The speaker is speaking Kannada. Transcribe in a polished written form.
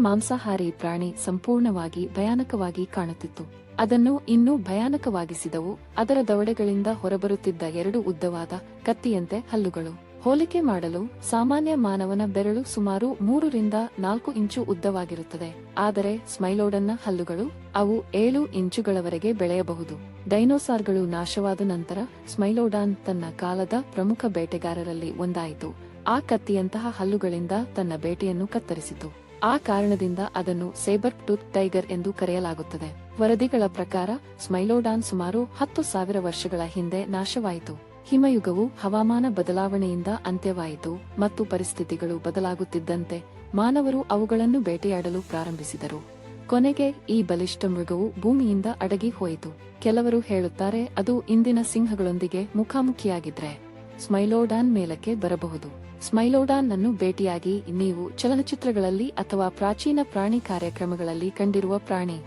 ಮಾಂಸಾಹಾರಿ ಪ್ರಾಣಿ ಸಂಪೂರ್ಣವಾಗಿ ಭಯಾನಕವಾಗಿ ಕಾಣುತ್ತಿತ್ತು. ಅದನ್ನು ಇನ್ನೂ ಭಯಾನಕವಾಗಿಸಿದವು ಅದರ ದವಡೆಗಳಿಂದ ಹೊರಬರುತ್ತಿದ್ದ 2 ಉದ್ದವಾದ ಕತ್ತಿಯಂತೆ ಹಲ್ಲುಗಳು. ಹೋಲಿಕೆ ಮಾಡಲು ಸಾಮಾನ್ಯ ಮಾನವನ ಬೆರಳು ಸುಮಾರು 3 ರಿಂದ 4 ಇಂಚು ಉದ್ದವಾಗಿರುತ್ತದೆ. ಆದರೆ ಸ್ಮೈಲೋಡನ್ನ ಹಲ್ಲುಗಳು ಅವು 7 ಇಂಚುಗಳವರೆಗೆ ಬೆಳೆಯಬಹುದು. ಡೈನೋಸಾರ್ಗಳು ನಾಶವಾದ ನಂತರ ಸ್ಮೈಲೋಡಾನ್ ತನ್ನ ಕಾಲದ ಪ್ರಮುಖ ಬೇಟೆಗಾರರಲ್ಲಿ ಒಂದಾಯಿತು. ಆ ಕತ್ತಿಯಂತಹ ಹಲ್ಲುಗಳಿಂದ ತನ್ನ ಬೇಟೆಯನ್ನು ಕತ್ತರಿಸಿತು. ಆ ಕಾರಣದಿಂದ ಅದನ್ನು ಸೇಬರ್ ಟೂತ್ ಟೈಗರ್ ಎಂದು ಕರೆಯಲಾಗುತ್ತದೆ. ವರದಿಗಳ ಪ್ರಕಾರ ಸ್ಮೈಲೋಡಾನ್ ಸುಮಾರು 10,000 ವರ್ಷಗಳ ಹಿಂದೆ ನಾಶವಾಯಿತು. ಹಿಮಯುಗವು ಹವಾಮಾನ ಬದಲಾವಣೆಯಿಂದ ಅಂತ್ಯವಾಯಿತು ಮತ್ತು ಪರಿಸ್ಥಿತಿಗಳು ಬದಲಾಗುತ್ತಿದ್ದಂತೆ ಮಾನವರು ಅವುಗಳನ್ನು ಬೇಟೆಯಾಡಲು ಪ್ರಾರಂಭಿಸಿದರು. ಕೊನೆಗೆ ಈ ಬಲಿಷ್ಠ ಮೃಗವು ಭೂಮಿಯಿಂದ ಅಡಗಿ ಹೋಯಿತು. ಕೆಲವರು ಹೇಳುತ್ತಾರೆ ಅದು ಇಂದಿನ ಸಿಂಹಗಳೊಂದಿಗೆ ಮುಖಾಮುಖಿಯಾಗಿದ್ರೆ ಸ್ಮೈಲೋಡಾನ್ ಮೇಲಕ್ಕೆ ಬರಬಹುದು. ಸ್ಮೈಲೋಡಾನ್ ಅನ್ನು ಭೇಟಿಯಾಗಿ ನೀವು ಚಲನಚಿತ್ರಗಳಲ್ಲಿ ಅಥವಾ ಪ್ರಾಚೀನ ಪ್ರಾಣಿ ಕಾರ್ಯಕ್ರಮಗಳಲ್ಲಿ ಕಂಡಿರುವ ಪ್ರಾಣಿ.